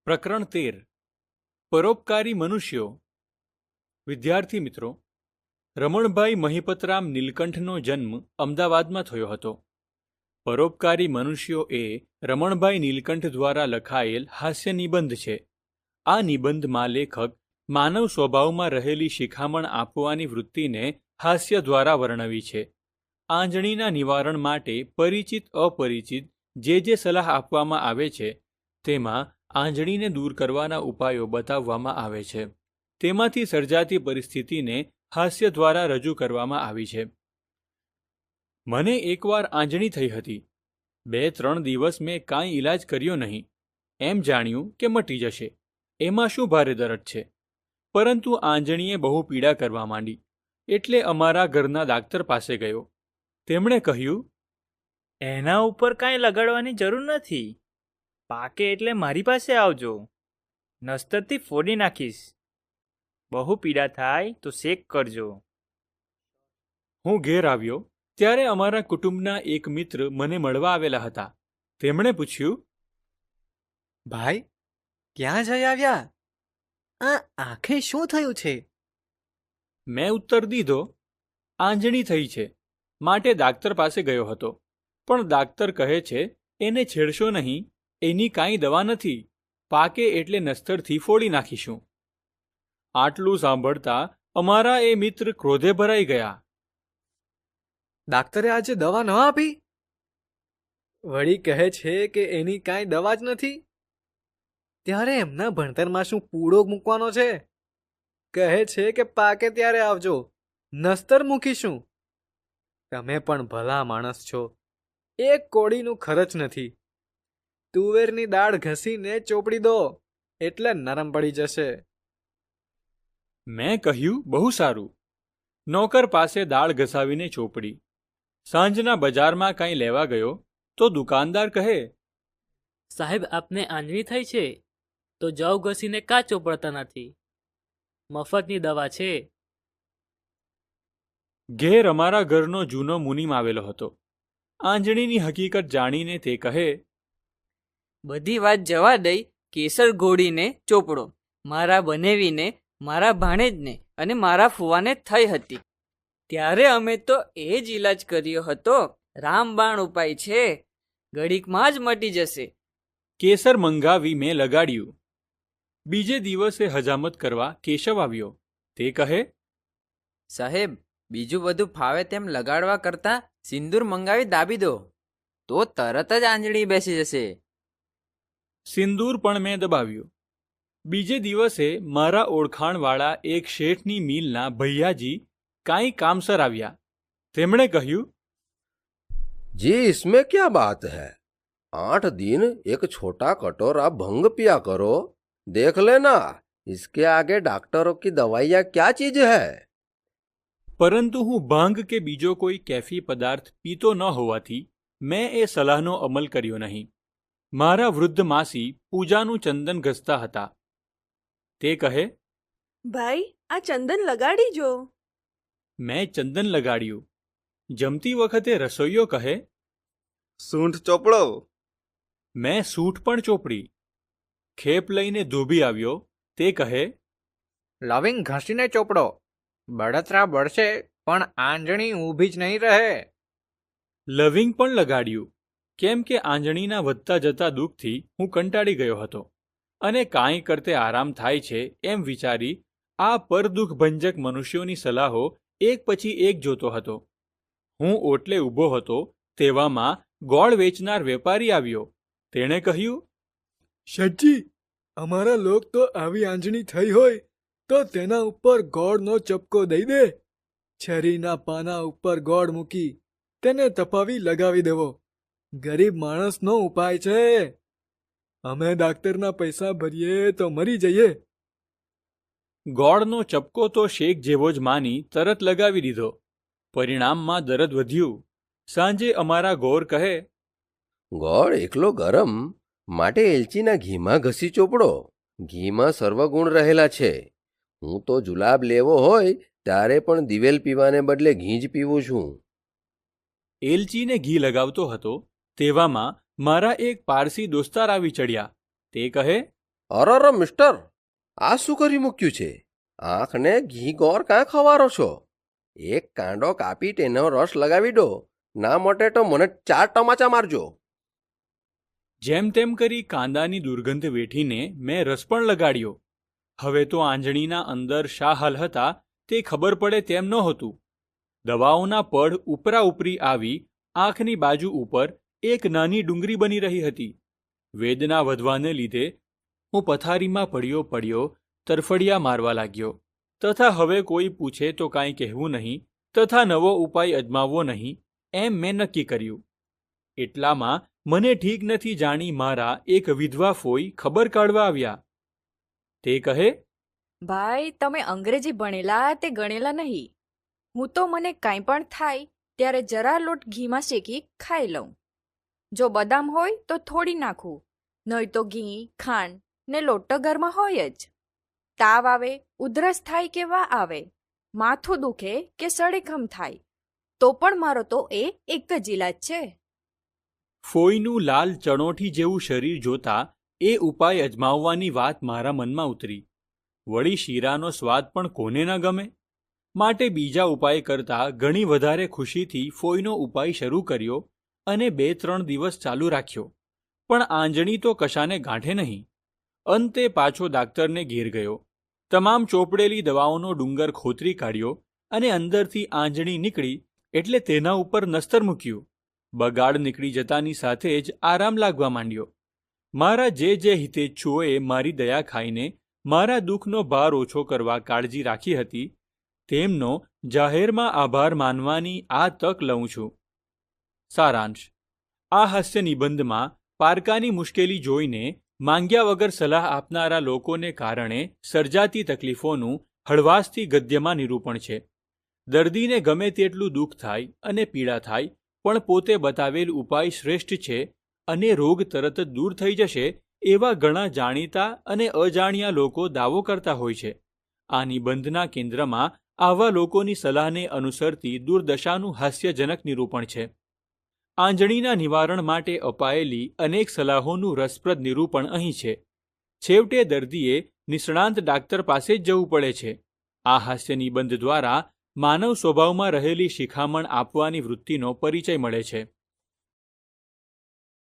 પ્રકરણ 13 પરોપકારી મનુષ્યો. વિદ્યાર્થી મિત્રો, રમણભાઈ મહિપતરામ નીલકંઠનો જન્મ અમદાવાદમાં થયો હતો. પરોપકારી મનુષ્યો એ રમણભાઈ નીલકંઠ દ્વારા લખાયેલ હાસ્ય નિબંધ છે. આ નિબંધમાં લેખક માનવ સ્વભાવમાં રહેલી શિખામણ આપવાની વૃત્તિને હાસ્ય દ્વારા વર્ણવી છે. આંજણીના નિવારણ માટે પરિચિત અપરિચિત જે સલાહ આપવામાં આવે છે તેમાં આંજણીને દૂર કરવાના ઉપાયો બતાવવામાં આવે છે. તેમાંથી સર્જાતી પરિસ્થિતિને હાસ્ય દ્વારા રજૂ કરવામાં આવી છે. મને એકવાર આંજણી થઈ હતી. 2-3 દિવસ મેં કાંઈ ઈલાજ કર્યો નહીં. એમ જાણ્યું કે મટી જશે, એમાં શું ભારે દરદ છે. પરંતુ આંજણીએ બહુ પીડા કરવા માંડી, એટલે અમારા ઘરના દાક્તર પાસે ગયો. તેમણે કહ્યું, એના ઉપર કાંઈ લગાડવાની જરૂર નથી. પાકે એટલે મારી પાસે આવજો, નસ્તરથી ફોડી નાખીશ. બહુ પીડા થાય તો શેક કરજો. હું ઘેર આવ્યો ત્યારે અમારા કુટુંબના એક મિત્ર મને મળવા આવેલા હતા. તેમણે પૂછ્યું, ભાઈ, ક્યાં જઈ આવ્યા? આ આંખે શું થયું છે? મેં ઉત્તર દીધો, આંજણી થઈ છે, માટે દાક્તર પાસે ગયો હતો. પણ દાક્તર કહે છે એને છેડશો નહીં, એની કાંઈ દવા નથી, પાકે એટલે નસ્તરથી ફોડી નાખીશું. આટલું સાંભળતા અમારા એ મિત્ર ક્રોધે ભરાઈ ગયા. ડાક્ટરે આજે દવા ન આપી? વળી કહે છે કે એની કાંઈ દવા જ નથી. ત્યારે એમના ભણતરમાં શું પૂડો મૂકવાનો છે? કહે છે કે પાકે ત્યારે આવજો, નસ્તર મૂકીશું. તમે પણ ભલા માણસ છો. એક કોડીનું ખર્ચ નથી. તુવેરની દાળ ઘસીને ચોપડી દો એટલે નરમ પડી જશે. મેં કહ્યું, બહુ સારું. નોકર પાસે દાળ ઘસાવીને ચોપડી. સાંજના બજારમાં કાંઈ લેવા ગયો તો દુકાનદાર કહે, સાહેબ, આપને આંજણી થઈ છે તો જવ ઘસીને કાં ચોપડતા નથી? મફતની દવા છે. ઘેર અમારા ઘરનો જૂનો મુનિમ આવેલો હતો. આંજણીની હકીકત જાણીને તે કહે, બધી વાત જવા દઈ, કેસર ઘોડીને ચોપડો મારા બનેવીને, મારા ભાણેજને અને મારા ફુવાને થઈ હતી. ત્યારે અમે તો એ જ ઈલાજ કર્યો હતો. રામબાણ ઉપાય છે, ઘડીકમાં જ મટી જશે. કેસર મંગાવી મેં લગાડ્યું. બીજે દિવસે હજામત કરવા કેશવ આવ્યો. તે કહે, સાહેબ, બીજું બધું ફાવે તેમ લગાડવા કરતાં સિંદૂર મંગાવી દાબી દો, તો તરત જ આંજણી બેસી જશે. સિંદૂર પણ મેં દબાવ્યું. બીજે દિવસે મારા ઓળખાણવાળા એક શેઠની મિલના ભૈયાજી કાંઈ કામસર આવ્યા. તેમણે કહ્યું, जी, इसमें क्या बात है? 8 दिन एक छोटा कटोरा भंग पिया करो, देख लेना इसके आगे डॉक्टरों की दवाइयाँ क्या चीज है. પરંતુ હું ભાંગ કે બીજો કોઈ કેફી પદાર્થ પીતો ન હોવાથી મેં એ સલાહનો અમલ કર્યો નહીં. મારા વૃદ્ધ માસી પૂજાનું ચંદન ઘસતા હતા. તે કહે, ભાઈ, આ ચંદન લગાડી જો. મેં ચંદન લગાડ્યું. જમતી વખતે રસોઈયો કહે, સૂંઠ ચોપડો. મેં સૂંઠ પણ ચોપડી. ખેપ લઈને ધોબી આવ્યો. તે કહે, લવિંગ ઘસીને ચોપડો. બળતરા બળશે પણ આંજણી ઊભી જ નહીં રહે. લવિંગ પણ લગાડ્યું. કેમ કે આંજણીના વધતા જતા દુઃખથી હું કંટાળી ગયો હતો અને કાંઈ કરતે આરામ થાય છે એમ વિચારી આ પરદુઃખભંજક મનુષ્યોની સલાહો એક પછી એક જોતો હતો. હું ઓટલે ઊભો હતો તેવામાં ગોળ વેચનાર વેપારી આવ્યો. તેણે કહ્યું, શેઠજી, અમારા લોક તો આવી આંજણી થઈ હોય તો તેના ઉપર ગોળનો ચપકો દઈ દે. છરીના પાના ઉપર ગોળ મૂકી તેને તપાવી લગાવી દેવો. ગરીબ માણસનો ઉપાય છે. અમે ડાક્ટરના પૈસા ભરીએ તો મરી જઈએ. ગોળનો ચપકો તો શેક જેવો જ માની તરત લગાવી દીધો. પરિણામમાં દરદ વધ્યું. સાંજે અમારા ગોર કહે, ગોળ એકલો ગરમ, માટે એલચીના ઘીમાં ઘસી ચોપડો. ઘીમાં સર્વગુણ રહેલા છે. હું તો જુલાબ લેવો હોય ત્યારે પણ દિવેલ પીવાને બદલે ઘી જ પીવું છું. એલચીને ઘી લગાવતો હતો તેવામાં મારા એક પારસી દોસ્તાર આવી ચડ્યા. તે કહે, અરર મિસ્ટર, આ શું કરી મૂક્યું છે? આંખને ઘી ગોર કાં ખવારો છો? એક કાંડો કાપી તેનો રસ લગાવી દો, ના મોટે તો મને 4 ટમાચા મારજો. જેમ તેમ કરી કાંદાની દુર્ગંધ વેઠીને મેં રસ પણ લગાડ્યો. હવે તો આંજણીના અંદર શા હાલ હતા તે ખબર પડે તેમ નહોતું. દવાઓના પડ ઉપરા ઉપરી આવી આંખની બાજુ ઉપર એક નાની ડુંગળી બની રહી હતી. વેદના વધવાને લીધે હું પથારીમાં પડ્યો તરફડિયા મારવા લાગ્યો. તથા હવે કોઈ પૂછે તો કાંઈ કહેવું નહીં, તથા નવો ઉપાય અજમાવવો નહીં, એમ મેં નક્કી કર્યું. એટલામાં મને ઠીક નથી જાણી મારા એક વિધવા ફોઈ ખબર કાઢવા આવ્યા. તે કહે, ભાઈ, તમે અંગ્રેજી ભણેલા તે ગણેલા નહીં. હું તો મને કાંઈ પણ થાય ત્યારે જરા લોટ ઘીમાં શેકી ખાઈ લઉં. જો બદામ હોય તો થોડી નાખું, નહીં તો ઘી, ખાંડ ને લોટ તો ઘરમાં હોય જ. તાવ આવે, ઉધરસ થાય કે વા આવે, માથું દુખે કે સળેખમ થાય, તો પણ મારો તો એ એક જ ઈલાજ છે. ફોઈનું લાલ ચણોઠી જેવું શરીર જોતા એ ઉપાય અજમાવવાની વાત મારા મનમાં ઉતરી. વળી શીરાનો સ્વાદ પણ કોને ન ગમે? માટે બીજા ઉપાય કરતાં ઘણી વધારે ખુશીથી ફોઈનો ઉપાય શરૂ કર્યો અને 2-3 દિવસ ચાલુ રાખ્યો. પણ આંજણી તો કશાને ગાંઠે નહીં. અંતે પાછો દાક્તરને ઘેર ગયો. તમામ ચોપડેલી દવાઓનો ડુંગર ખોતરી કાઢ્યો અને અંદરથી આંજણી નીકળી એટલે તેના ઉપર નસ્તર મૂક્યું. બગાડ નીકળી જતાની સાથે જ આરામ લાગવા માંડ્યો. મારા જે હિતેચ્છુઓએ મારી દયા ખાઈને મારા દુઃખનો ભાર ઓછો કરવા કાળજી રાખી હતી, તેમનો જાહેરમાં આભાર માનવાની આ તક લઉં છું. સારાંશ: આ હાસ્ય નિબંધમાં પારકાની મુશ્કેલી જોઈને માંગ્યા વગર સલાહ આપનારા લોકોને કારણે સર્જાતી તકલીફોનું હળવાશથી ગદ્યમાં નિરૂપણ છે. દર્દીને ગમે તેટલું દુઃખ થાય અને પીડા થાય, પણ પોતે બતાવેલ ઉપાય શ્રેષ્ઠ છે અને રોગ તરત જ દૂર થઈ જશે એવા ઘણા જાણીતા અને અજાણ્યા લોકો દાવો કરતા હોય છે. આ નિબંધના કેન્દ્રમાં આવા લોકોની સલાહને અનુસરતી દુર્દશાનું હાસ્યજનક નિરૂપણ છે. આંજણીના નિવારણ માટે અપાયેલી અનેક સલાહોનું રસપ્રદ નિરૂપણ અહીં છે. છેવટે દર્દીએ નિષ્ણાંત ડાક્ટર પાસે જ જવું પડે છે. આ હાસ્ય નિબંધ દ્વારા માનવ સ્વભાવમાં રહેલી શિખામણ આપવાની વૃત્તિનો પરિચય મળે છે.